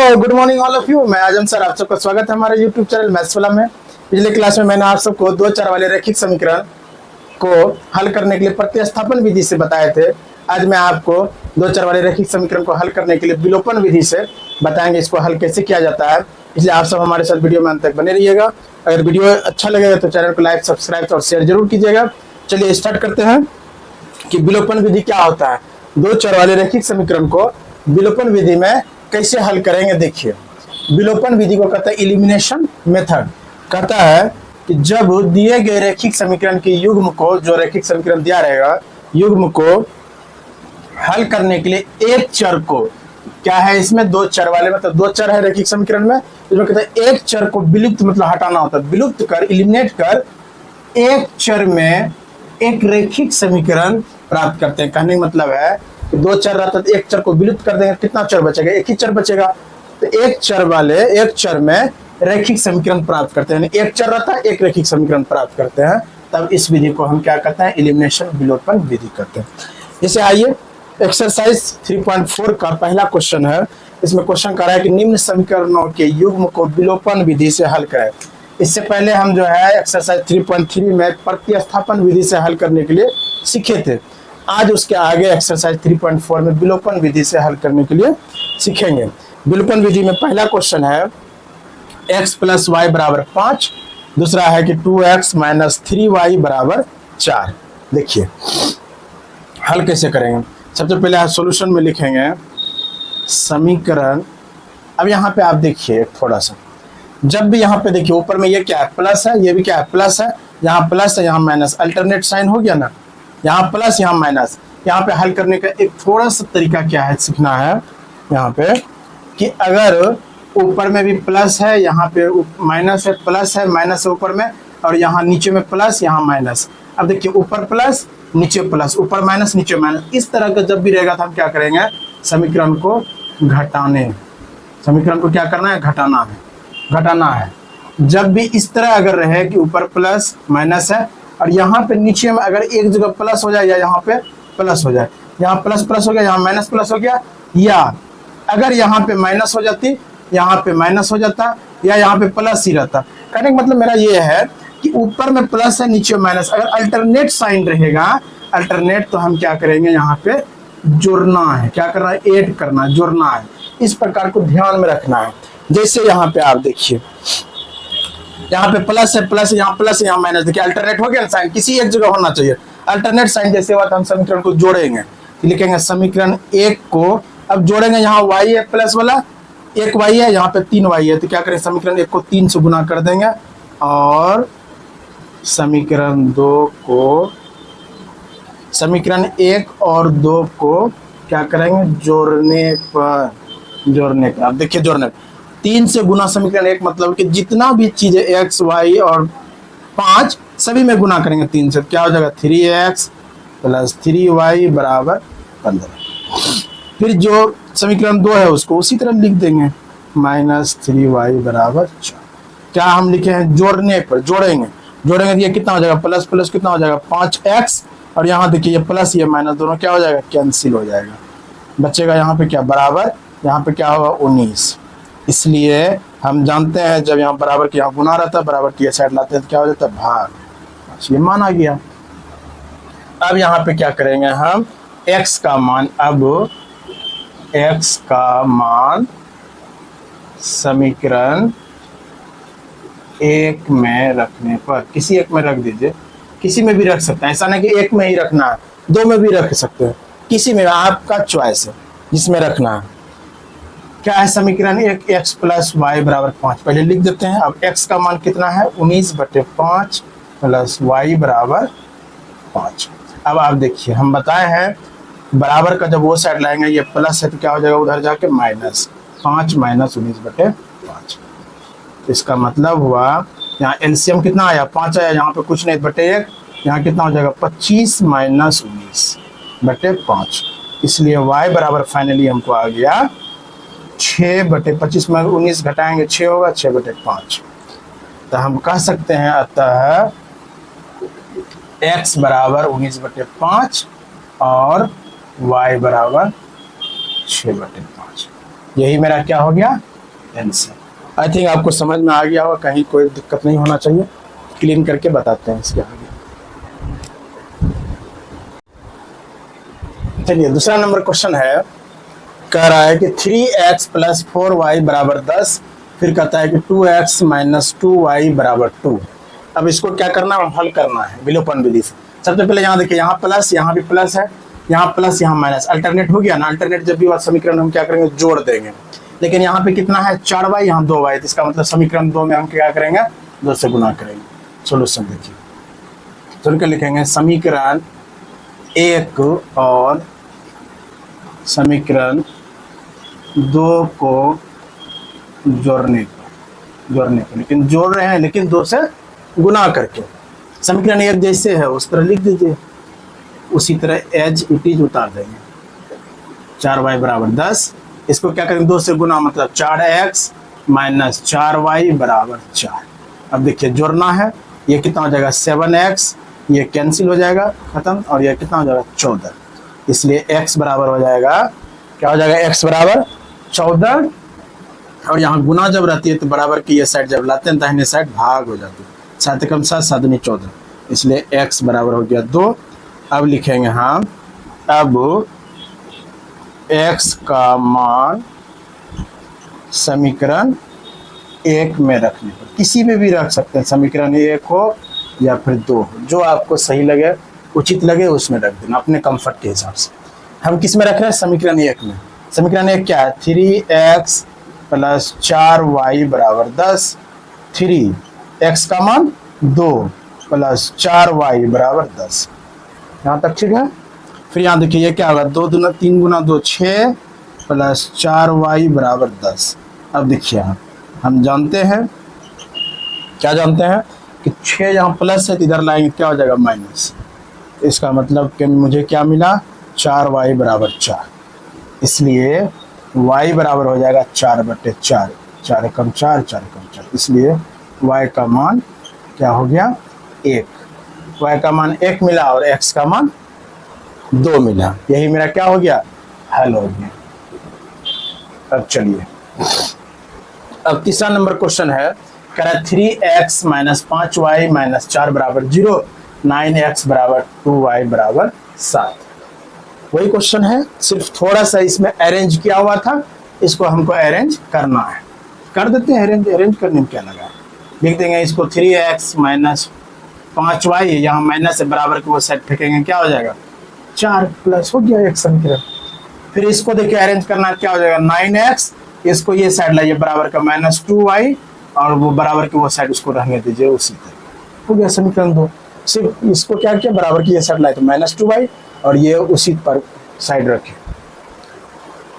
Good morning all of you. मैं आजम sir, आप सबका स्वागत है हमारे यूट्यूब चैनल मैथ्स वाला में। पिछले क्लास में मैंने आप सबको दो चर वाले रैखिक समीकरण को हल करने के लिए प्रतिस्थापन विधि से बताए थे। आज मैं आपको दो चर वाले रैखिक समीकरण को हल करने के लिए विलोपन विधि से बताएंगे इसको हल कैसे किया जाता है। इसलिए आप सब हमारे साथ वीडियो में अंत तक बने रहिएगा। अगर वीडियो अच्छा लगेगा तो चैनल को लाइक, सब्सक्राइब और शेयर जरूर कीजिएगा। चलिए स्टार्ट करते हैं कि विलोपन विधि क्या होता है। दो चर वाले रैखिक समीकरण को विलोपन विधि में कैसे हल करेंगे। देखिए, विलोपन विधि को कहता है एलिमिनेशन मेथड। कहता है कि जब दिए गए रैखिक समीकरण के युग्म को, जो रैखिक समीकरण दिया रहेगा, युग्म को हल करने के लिए एक चर को, क्या है इसमें दो चर वाले, मतलब दो चर है रैखिक समीकरण में, इसमें कहता है एक चर को विलुप्त मतलब हटाना होता है, विलुप्त कर, एलिमिनेट कर एक चर में एक रैखिक समीकरण प्राप्त करते हैं। कहने का मतलब है कि दो चर रहता है तो एक चर को विलुप्त कर देंगे, कितना चर बचेगा? एक ही चर बचेगा। तो एक चर वाले एक चर में रैखिक समीकरण प्राप्त करते हैं। एक चर रहता है, एक रैखिक समीकरण प्राप्त करते हैं, तब इस विधि को हम क्या कहते हैं? एलिमिनेशन विलोपन विधि कहते हैं। जैसे आइए एक्सरसाइज 3.4 का पहला क्वेश्चन है। इसमें क्वेश्चन कर रहा है कि निम्न समीकरणों के युग्म को विलोपन विधि से हल करें। इससे पहले हम जो है एक्सरसाइज 3.3 में प्रतिस्थापन विधि से हल करने के लिए सीखे थे। आज उसके आगे एक्सरसाइज 3.4 में विलोपन विधि से हल करने के लिए सीखेंगे। विलोपन विधि में पहला क्वेश्चन है x + y = 5, दूसरा है कि 2x - 3y = 4। देखिए हल कैसे करेंगे। सबसे पहले सॉल्यूशन में लिखेंगे समीकरण। अब यहाँ पे आप देखिए थोड़ा सा, जब भी यहाँ पे देखिए ऊपर में ये क्या है? प्लस है, ये भी क्या है? प्लस है। यहाँ प्लस है, यहाँ माइनस, अल्टरनेट साइन हो गया ना। यहाँ प्लस, यहाँ माइनस। यहाँ पे हल करने का एक थोड़ा सा तरीका क्या है सीखना है यहाँ पे, कि अगर ऊपर में भी प्लस है, यहाँ पे माइनस है, प्लस है, माइनस है ऊपर में, और यहाँ नीचे में प्लस, यहाँ माइनस। अब देखिए ऊपर प्लस, नीचे प्लस, ऊपर माइनस, नीचे माइनस, इस तरह का जब भी रहेगा तो हम क्या करेंगे? समीकरण को घटाने, समीकरण को क्या करना है? घटाना है, घटाना है। जब भी इस तरह अगर रहे कि ऊपर प्लस माइनस है और यहाँ पे नीचे में अगर एक जगह प्लस हो जाए या यहाँ पे प्लस हो जाए, यहाँ प्लस प्लस हो गया, यहाँ माइनस प्लस हो गया, या अगर यहाँ पे माइनस हो जाती, यहाँ पे माइनस हो जाता, या यहाँ पे प्लस ही रहता। कहने का मतलब मेरा ये है कि ऊपर में प्लस है, नीचे माइनस, अगर अल्टरनेट साइन रहेगा, अल्टरनेट, तो हम क्या करेंगे? यहाँ पे जोड़ना है। क्या करना है? ऐड करना, जोड़ना है। इस प्रकार को ध्यान में रखना है। जैसे यहाँ पे आप देखिए, यहाँ पे प्लस है, प्लस यहाँ प्लस, यहाँ माइनस। देखिए अल्टरनेट हो गया साइन, किसी एक जगह होना चाहिए अल्टरनेट साइन। जैसे बात हम समीकरण को जोड़ेंगे, लिखेंगे समीकरण एक को, अब जोड़ेंगे, यहाँ y है प्लस वाला, एक y है, यहाँ पे 3y है, तो क्या करें? समीकरण एक को 3 से गुना कर देंगे और समीकरण दो को, समीकरण एक और दो को क्या करेंगे? जोड़ने पर, जोड़ने का। अब देखिए जोड़ने 3 से गुना समीकरण एक, मतलब कि जितना भी चीजें x, y और 5 सभी में गुना करेंगे 3 से, क्या हो जाएगा? 3x + 3y = 15। फिर जो समीकरण 2 है उसको उसी तरह लिख देंगे -3y = 4। क्या हम लिखे हैं? जोड़ने पर, जोड़ेंगे, जोड़ेंगे तो ये कितना हो जाएगा? प्लस प्लस कितना हो जाएगा? 5x, और यहाँ देखिए ये प्लस ये माइनस दोनों क्या हो जाएगा? कैंसिल हो जाएगा। बचेगा यहाँ पे क्या? बराबर। यहाँ पे क्या होगा? 19। इसलिए हम जानते हैं जब यहाँ बराबर के यहाँ गुना रहता है, बराबर की साइड लाते हैं तो क्या हो जाता है? भाग। ये माना गया। अब यहाँ पे क्या करेंगे हम? x का मान, अब x का मान समीकरण एक में रखने पर, किसी एक में रख दीजिए, किसी में भी रख सकते हैं, ऐसा नहीं कि एक में ही रखना है, दो में भी रख सकते हैं, किसी में, आपका चॉइस है जिसमें रखना है। क्या है समीकरण एक? x + y = 5 पहले लिख देते हैं। अब x का मान कितना है? 19/5 + y = 5। अब आप देखिए हम बताए हैं बराबर का जब वो साइड लाएंगे, ये प्लस है तो क्या हो जाएगा? उधर जाके माइनस, 5 - 19/5। इसका मतलब हुआ यहाँ एलसीएम कितना आया? 5 आया, यहाँ पे कुछ नहीं, /1, यहाँ कितना हो जाएगा? 25 - 19/5। इसलिए y बराबर फाइनली हमको आ गया 6/25 में 19 घटाएंगे 6 होगा, 6/5। तो हम कह सकते हैं अतः x बराबर 19/5 और y बराबर 6/5। यही मेरा क्या हो गया? एन से। आई थिंक आपको समझ में आ गया होगा, कहीं कोई दिक्कत नहीं होना चाहिए। क्लीन करके बताते हैं इसके आगे। चलिए दूसरा नंबर क्वेश्चन है, कह रहा है कि 3x प्लस 4y बराबर 10, फिर कहता है कि 2x माइनस 2y बराबर 2। अब इसको क्या करना है, हल करना है विलोपन विधि से। सबसे पहले यहाँ देखिए, यहाँ प्लस, यहाँ भी प्लस है, यहाँ प्लस यहाँ माइनस, अल्टरनेट हो गया ना। अल्टरनेट जब भी हुआ समीकरण हम क्या करेंगे, जोड़ देंगे। लेकिन यहाँ पे कितना है, 4y, यहाँ 2y, तो इसका मतलब समीकरण 2 में हम क्या करेंगे, 2 से गुना करेंगे। सोल्यूशन देखिए, तो लिखेंगे समीकरण 1 और समीकरण 2 को जोड़ने पर, लेकिन जोड़ रहे हैं लेकिन 2 से गुना करके। समीकरण 1 जैसे है उस तरह लिख दीजिए, उसी तरह एज इट इज उतार देंगे। 4y बराबर 10, इसको क्या करेंगे, 2 से गुना, मतलब 4x माइनस 4y बराबर 4। अब देखिए जोड़ना है, ये कितना हो जाएगा 7x, ये कैंसिल हो जाएगा खत्म, और ये कितना हो जाएगा 14। इसलिए x बराबर हो जाएगा, क्या हो जाएगा, x बराबर 14। और यहाँ गुना जब रहती है तो बराबर की ये साइड जब लाते हैं दाहिने साइड भाग हो जाती है, 7 कम 7 7 दूनी 14, इसलिए x बराबर हो गया 2। अब लिखेंगे हम, अब x का मान समीकरण 1 में रखने पर, किसी में भी रख सकते हैं, समीकरण 1 हो या फिर 2 हो, जो आपको सही लगे उचित लगे उसमें रख देना अपने कंफर्ट के हिसाब से। हम किस में रख रहे हैं, समीकरण 1 में। समीकरण 1 क्या है, 3x प्लस 4y बराबर 10, 3x का मान 2 प्लस 4y बराबर 10। यहाँ तक ठीक है। फिर यहाँ देखिए ये क्या होगा, 2 दूना 3 गुना 2 6 प्लस 4y बराबर 10। अब देखिए हम जानते हैं, क्या जानते हैं कि 6 यहाँ प्लस है तो इधर लाएंगे क्या हो जाएगा माइनस। इसका मतलब कि मुझे क्या मिला, 4y बराबर 4, इसलिए y बराबर हो जाएगा 4/4, 4 कम 4 4 कम 4, इसलिए y का मान क्या हो गया 1। y का मान 1 मिला और x का मान 2 मिला, यही मेरा क्या हो गया, हल हो गया। अब चलिए, अब तीसरा नंबर क्वेश्चन है, कह रहा है 3x माइनस 5y माइनस 4 बराबर 0, 9x बराबर 2y बराबर 7। वही क्वेश्चन है, सिर्फ थोड़ा सा इसमें अरेंज किया हुआ था, इसको हमको अरेंज करना है। कर देते हैं अरेंज, अरेंज करने में क्या लगा है। लिख देंगे इसको 3x माइनस 5y, यहाँ माइनस से बराबर के वो साइड फेंकेंगे, क्या हो जाएगा 4 प्लस हो गया एक समीकरण। फिर इसको देखिए अरेंज करना, क्या हो जाएगा 9x, इसको ये साइड लाइए बराबर का माइनस 2y, और वो बराबर के वो साइड उसको रहने दीजिए उसी तरह, हो गया समीकरण 2। सिर्फ इसको क्या किया, बराबर की ये साइड लाए तो माइनस 2y, और ये उसी पर साइड रखे,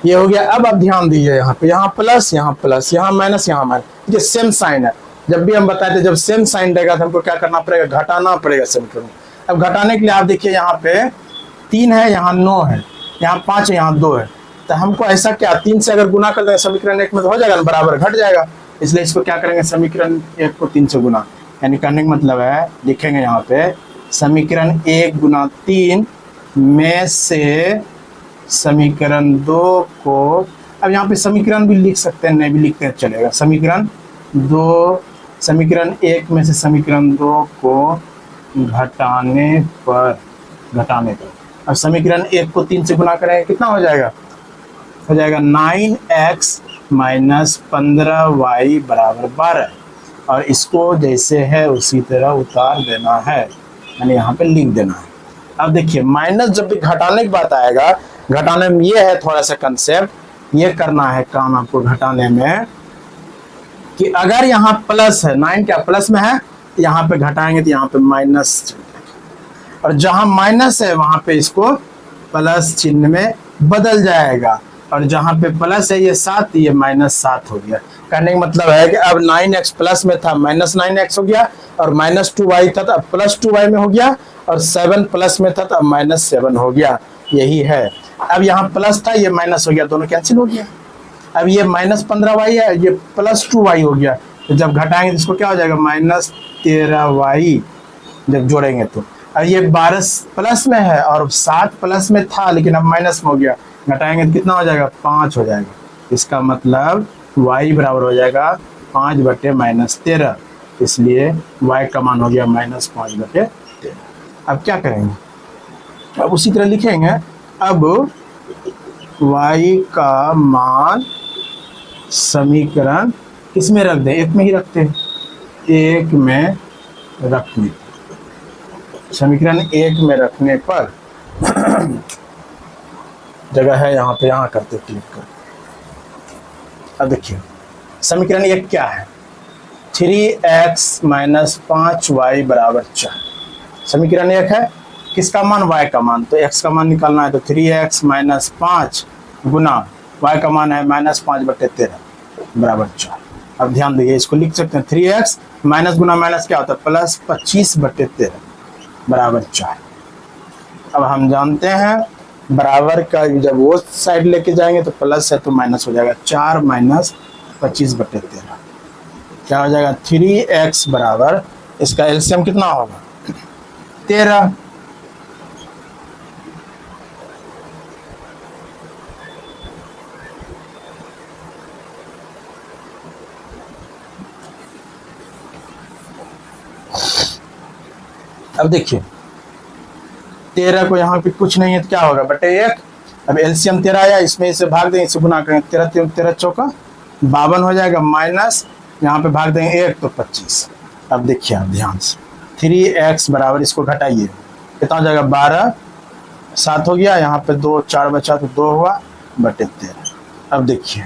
ये हो गया। अब आप ध्यान दीजिए, यहाँ पे यहाँ प्लस यहाँ माइनस यहाँ माइनस, ये सेम साइन है। जब भी हम बताए थे जब सेम साइन रहेगा तो हमको क्या करना पड़ेगा, घटाना पड़ेगा समीकरण। अब घटाने के लिए आप देखिए यहाँ पे 3 है, यहाँ 9 है, यहाँ 5 है, यहाँ 2 है, तो हमको ऐसा क्या 3 से अगर गुना कर देंगे समीकरण 1 में तो हो जाएगा ना, बराबर घट जाएगा। इसलिए इसको क्या करेंगे, समीकरण 1 को 3 से गुना, यानी करने का मतलब है, लिखेंगे यहाँ पे समीकरण 1 गुना 3 में से समीकरण 2 को, अब यहाँ पे समीकरण भी लिख सकते हैं, नहीं भी लिखते हैं चलेगा, समीकरण 1 में से समीकरण 2 को घटाने पर। अब समीकरण 1 को 3 से गुना करेंगे, कितना हो जाएगा 9x माइनस 15y बराबर 12, और इसको जैसे है उसी तरह उतार देना है, यानी यहाँ पे लिख देना है। अब देखिए माइनस जब भी घटाने की बात आएगा, घटाने में ये है थोड़ा सा कंसेप्ट, ये करना है काम आपको घटाने में, कि अगर यहाँ प्लस है, 9 क्या प्लस में है, यहाँ पे घटाएंगे तो यहाँ पे माइनस, और जहाँ माइनस है वहां पे इसको प्लस चिन्ह में बदल जाएगा, और जहाँ पे प्लस है ये 7, ये माइनस 7 हो गया। कहने का मतलब है कि अब 9x प्लस में था माइनस 9x हो गया, और माइनस 2y था तो अब प्लस 2y में हो गया, और 7 प्लस में था तो अब माइनस 7 हो गया, यही है। अब यहाँ प्लस था, ये माइनस हो गया, दोनों कैंसिल हो गया। अब ये माइनस 15y है, ये प्लस 2y हो गया, तो जब घटाएंगे तो इसको क्या हो जाएगा माइनस 13y, जब जोड़ेंगे तो। अब ये 12 प्लस में है और 7 प्लस में था लेकिन अब माइनस में हो गया, घटाएंगे तो कितना हो जाएगा 5 हो जाएगा। इसका मतलब y बराबर हो जाएगा 5/-13, इसलिए y का मान हो गया -5/13। अब क्या करेंगे, अब उसी तरह लिखेंगे। अब y का मान समीकरण किस में रख दें, एक में ही रखते हैं, एक में रखने, समीकरण एक में रखने पर जगह है यहाँ पे, यहाँ करते क्लिक कर। अब देखिए समीकरण एक क्या है, 3x - 5y = 4। समीकरण एक है, किसका मान, y का मान, तो x का मान निकालना है, तो 3x - 5 गुना y का मान है -5/13 = 4। अब ध्यान दीजिए, इसको लिख सकते हैं 3x माइनस गुना माइनस क्या होता है, +25/13 = 4। अब हम जानते हैं बराबर का जब वो साइड लेके जाएंगे तो प्लस है तो माइनस हो जाएगा, 4 - 25/13 क्या हो जाएगा, 3x बराबर, इसका एलसीएम कितना होगा, 13। अब देखिए 13 को यहाँ पे कुछ नहीं है तो क्या होगा, /1। अब एलसीएम 13 आया, इसमें इसे भाग देंगे, इसे गुना करेंगे, 13 चौका 52 हो जाएगा, माइनस यहाँ पे भाग देंगे 1 तो 25। अब देखिए आप ध्यान से, 3x बराबर, इसको घटाइए कितना हो जाएगा, 12, 7 हो गया, यहाँ पे 2 4 बचा तो 2 हुआ /13। अब देखिए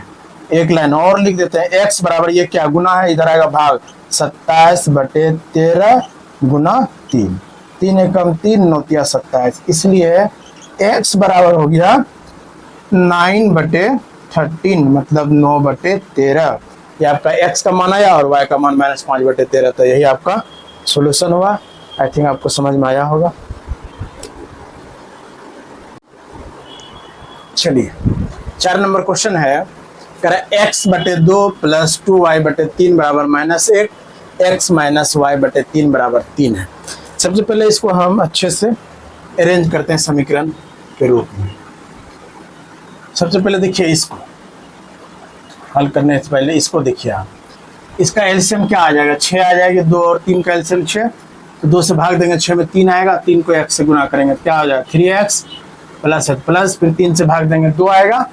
एक लाइन और लिख देते हैं, x बराबर, ये क्या गुना है, इधर आएगा भाग, 27/13 गुना 3, 3 एकम 3, 9 × 27, इसलिए x बराबर हो गया 9/13, मतलब 9/13। ये आपका x का मान आया और y का मान -5/13, तो यही आपका सॉल्यूशन हुआ। आई थिंक आपको समझ में आया होगा। चलिए 4 नंबर क्वेश्चन है, कह रहा x/2 + 2y/3 = -1, x - y/3 = 3 है। सबसे पहले इसको हम अच्छे से अरेंज करते हैं समीकरण के रूप में। सबसे पहले देखिए, इसको हल करने से पहले इसको देखिए आप, इसका एलसीएम क्या आ जाएगा, 6 आ जाएगी, 2 और 3 का एलसीएम 6, तो 2 से भाग देंगे, 6 में 3 आएगा, 3 को x से गुना करेंगे तो क्या हो जाएगा, 3x प्लस है प्लस, फिर 3 से भाग देंगे 2 आएगा।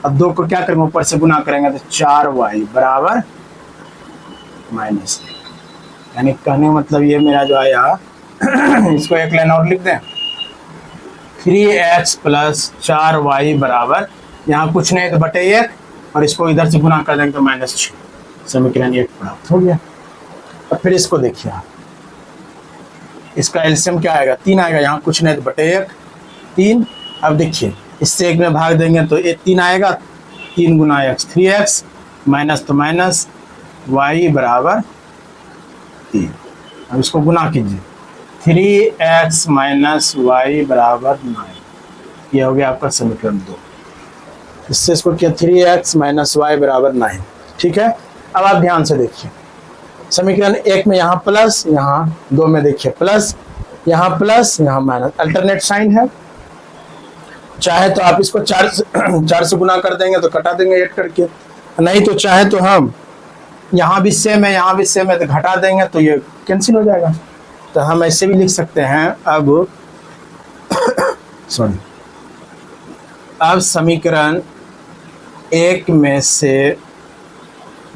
अब 2 को क्या करेंगे, ऊपर से गुना करेंगे तो 4y बराबर -1। यानी कहने का मतलब ये मेरा जो आया इसको एक लाइन और लिख दें, 3x + 4y बराबर, यहाँ कुछ नहीं तो /1, और इसको इधर से गुना कर देंगे तो -6, समीकरण 1 प्राप्त हो गया। अब फिर इसको देखिए आप, इसका एलसीएम क्या आएगा, 3 आएगा, यहाँ कुछ नहीं तो /1 3। अब देखिए इससे 1 में भाग देंगे तो ये 3 आएगा, 3 गुना x, 3x माइनस तो माइनस, y बराबर 3। अब इसको गुना कीजिए, 3x - y बराबर 9, ये हो गया आपका समीकरण 2। इससे इसको किया 3x - y बराबर 9, ठीक है। अब आप ध्यान से देखिए, समीकरण 1 में यहाँ प्लस, यहाँ 2 में देखिए प्लस, यहाँ प्लस, यहाँ माइनस, अल्टरनेट साइन है। चाहे तो आप इसको 4 से गुना कर देंगे तो कटा देंगे 8 करके, नहीं तो चाहे तो हम यहाँ भी सेम है, यहाँ भी सेम है, तो घटा देंगे तो ये कैंसिल हो जाएगा। तो हम ऐसे भी लिख सकते हैं, अब सॉरी, अब समीकरण 1 में से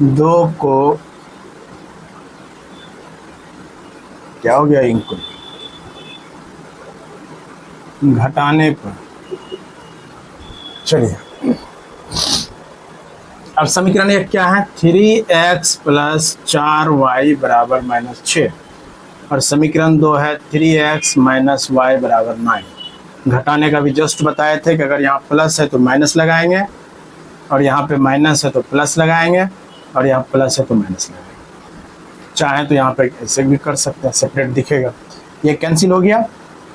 2 को क्या हो गया, इनको घटाने पर, चलिए अब समीकरण 1 क्या है, 3x + 4y बराबर -6, और समीकरण 2 है 3x - y बराबर 9। घटाने का भी जस्ट बताए थे कि अगर यहाँ प्लस है तो माइनस लगाएंगे, और यहाँ पे माइनस है तो प्लस लगाएंगे, और यहाँ प्लस है तो माइनस लगाएंगे। चाहे तो यहाँ पे ऐसे भी कर सकते हैं, सेपरेट दिखेगा, ये कैंसिल हो गया,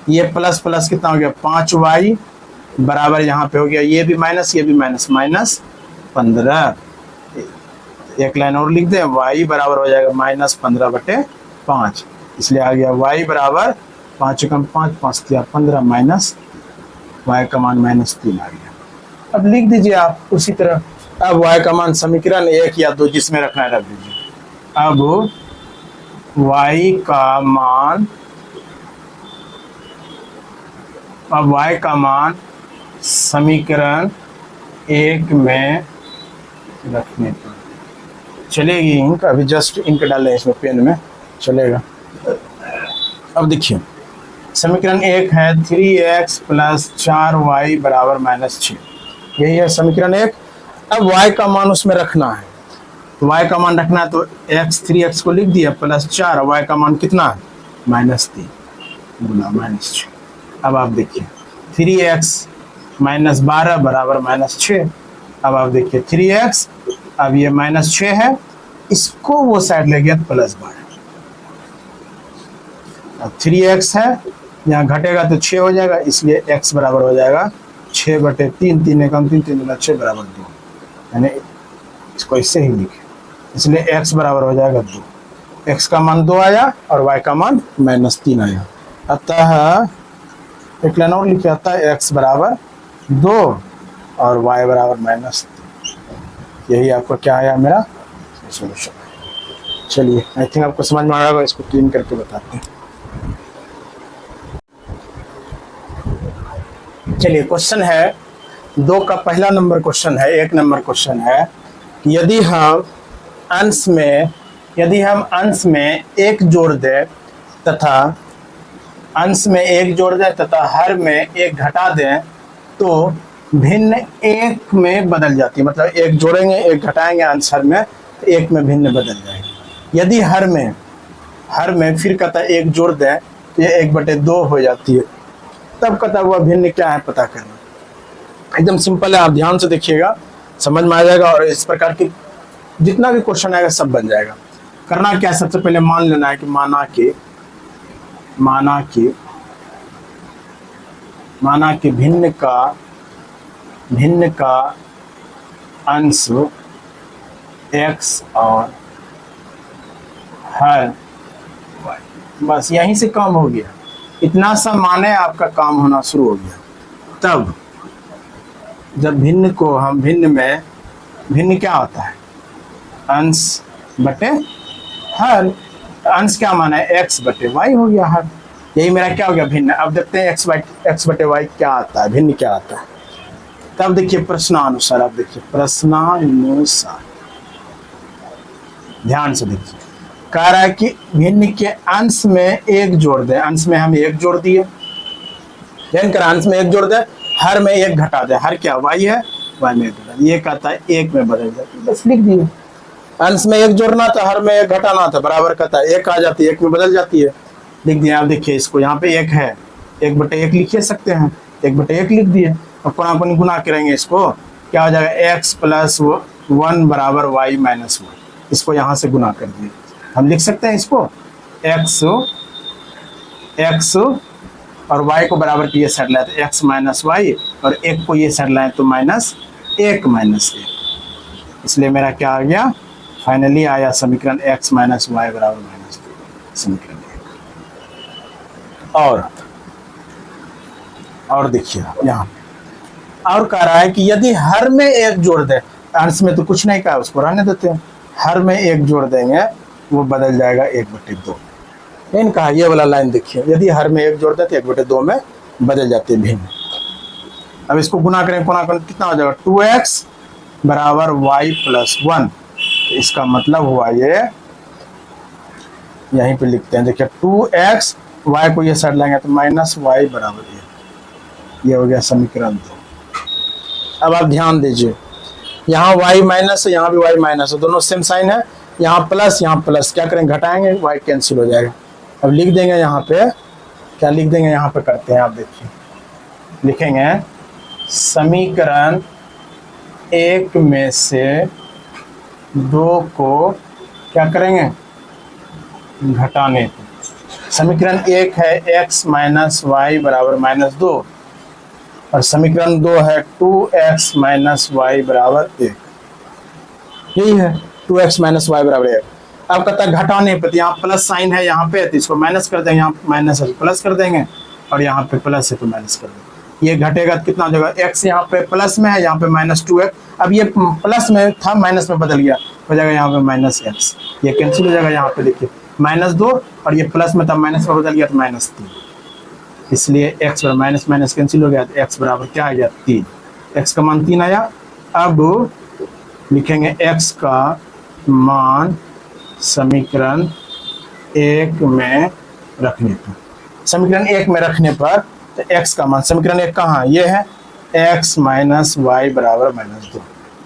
ये प्लस प्लस कितना हो गया, 5y बराबर, यहाँ पे हो गया ये भी माइनस, ये भी माइनस, -15। एक लाइन और लिख दें, y बराबर हो जाएगा -15/5, इसलिए आ गया y बराबर 5 × 5, 5 × 15 माइनस y का मान -3 आ गया। अब लिख दीजिए आप उसी तरह, अब y का मान समीकरण 1 या 2 जिसमें रखना है रख दीजिए। अब y का मान समीकरण 1 में रखने पर चलेगी इंक। अभी जस्ट इंक डालें इसमें पेन में चलेगा। अब देखिए समीकरण 1 है 3x + 4y बराबर -6, यही है समीकरण 1। अब y का मान उसमें रखना है, तो y का मान रखना है तो 3x को लिख दिया +4, y का मान कितना है -3 गुना -6। अब आप देखिए 3x - 12 बराबर -6। अब आप देखिए 3x, अब ये -6 है, इसको वो साइड ले गया +12। अब 3x है, यहाँ घटेगा तो 6 हो जाएगा, इसलिए x बराबर हो जाएगा 6/3, 3 एकम 3, 3 दूना 6 बराबर 2, यानी इसको इससे ही लिखे, इसलिए x बराबर हो जाएगा 2। x का मान 2 आया और y का मान -3 आया। अतः एक लाइन और लिखे, अतः x बराबर 2 और y बराबर -3। यही आपको क्या आया मेरा सोल्यूशन। चलिए आई थिंक आपको समझ में आ रहा होगा, इसको क्लीन करके बताते हैं। चलिए क्वेश्चन है 2 का पहला नंबर क्वेश्चन है, 1 नंबर क्वेश्चन है कि यदि हम अंश में 1 जोड़ दें तथा हर में 1 घटा दें तो भिन्न 1 में बदल जाती है। मतलब 1 जोड़ेंगे 1 घटाएंगे अंश हर में तो 1 में भिन्न बदल जाएगी। यदि हर में फिर कहता है 1 जोड़ दें तो ये 1/2 हो जाती है, तब कहता हुआ भिन्न क्या है पता करना। एकदम सिंपल है, आप ध्यान से देखिएगा समझ में आ जाएगा और इस प्रकार की जितना भी क्वेश्चन आएगा सब बन जाएगा। करना क्या है, सबसे पहले मान लेना है कि माना कि भिन्न का अंश x और हर y, बस यहीं से काम हो गया। इतना सा माने आपका काम होना शुरू हो गया। तब जब भिन्न को हम भिन्न क्या होता है अंश बटे हर, अंश क्या माना है x/y हो गया हर, यही मेरा क्या हो गया भिन्न। अब देखते हैं x/y क्या आता है, भिन्न क्या आता है। तब देखिए प्रश्नानुसार, आप देखिए प्रश्नानुसार ध्यान से देखिए, कह रहा है कि भिन्न के अंश में 1 जोड़ दें। अंश में हम 1 जोड़ दिए, अंश में 1 जोड़ दें, हर में 1 घटा दें। हर क्या y है, y में 1 घटा, ये कहता है 1 में बदल जाती है, बस लिख दिए। अंश में 1 जोड़ना था, हर में 1 घटाना था, बराबर कहता है 1 आ जाती है, 1 में बदल जाती है, लिख दिए। आप देखिए इसको यहाँ पे 1 है, 1/1 लिख सकते हैं, 1/1 लिख दिए। और कोना गुना करेंगे इसको क्या हो जाएगा x + 1 बराबर y - 1। इसको यहाँ से गुना कर दिए, हम लिख सकते हैं इसको x और y को बराबर की ये साइड लाए तो x - y, और 1 को ये साइड लाए तो -1 इसलिए मेरा क्या आ गया, फाइनली आया समीकरण x - y बराबर -2, समीकरण 1। और देखिए यहाँ और कह रहा है कि यदि हर में 1 जोड़ दे, अंश में तो कुछ नहीं कहा, उसको रहने देते हैं, हर में 1 जोड़ देंगे वो बदल जाएगा 1/2। लेकिन कहा ये वाला लाइन देखिए, यदि हर में 1 जोड़ दे तो 1/2 में बदल जाते हैं भिन्न। अब इसको गुना करें, कितना हो जाएगा 2x बराबर y + 1। इसका मतलब हुआ ये, यहीं पे लिखते हैं देखिए 2x, y को ये साइड लाएंगे तो -y बराबर ये हो गया समीकरण 2। अब आप ध्यान दीजिए, यहाँ y माइनस है, यहाँ भी y माइनस है, दोनों सेम साइन है, यहाँ प्लस यहाँ प्लस, क्या करेंगे घटाएंगे, y कैंसिल हो जाएगा। अब लिख देंगे यहाँ पे, क्या लिख देंगे यहाँ पे करते हैं, आप देखिए लिखेंगे समीकरण 1 में से 2 को क्या करेंगे घटाने पे। समीकरण 1 है x - y बराबर -2 और समीकरण 2 है 2x - y बराबर 1। यही है 2x - y बराबर 1। अब कहता है घटाने पे, तो यहाँ प्लस साइन है यहाँ पे, तो इसको माइनस कर देंगे, यहाँ माइनस है प्लस कर देंगे, और यहाँ पे प्लस है तो माइनस कर देंगे। ये घटेगा तो कितना हो जाएगा, x यहाँ पे प्लस में है, यहाँ पे -2x, अब ये प्लस में था माइनस में बदल गया, हो जाएगा यहाँ पे -x, ये कैंसिल हो जाएगा, यहाँ पे देखिए -2 और ये प्लस में था माइनस में बदल गया तो -3, इसलिए x पर माइनस माइनस कैंसिल हो गया तो x बराबर क्या आ गया 3, x का मान 3 आया। अब लिखेंगे x का मान समीकरण 1 में रखने पर, समीकरण 1 में रखने पर तो x का मान, समीकरण 1 कहाँ ये है, x माइनस वाई बराबर -2,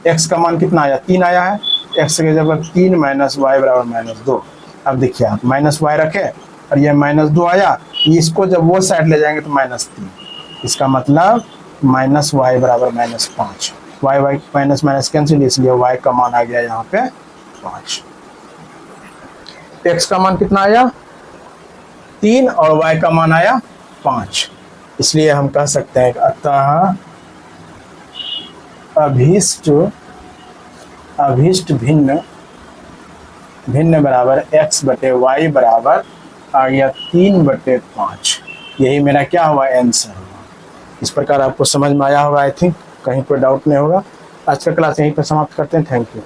x का मान कितना आया 3 आया है, x की जगह 3 माइनस वाई बराबर -2। अब देखिए आप माइनस वाई रखे और ये -2 आया, इसको जब वो साइड ले जाएंगे तो -3, इसका मतलब माइनस वाई बराबर -5, Y Y minus minus cancel, इसलिए y का मान आ गया यहाँ पे 5। x का मान कितना आया 3 और y का मान आया 5, इसलिए हम कह सकते हैं अतः अभीष्ट भिन्न बराबर x बटे वाई बराबर आ गया 3/5, यही मेरा क्या हुआ आंसर हुआ। इस प्रकार आपको समझ में आया होगा, आई थिंक कहीं कोई डाउट नहीं होगा। आज का क्लास यहीं पर समाप्त करते हैं। Thank you.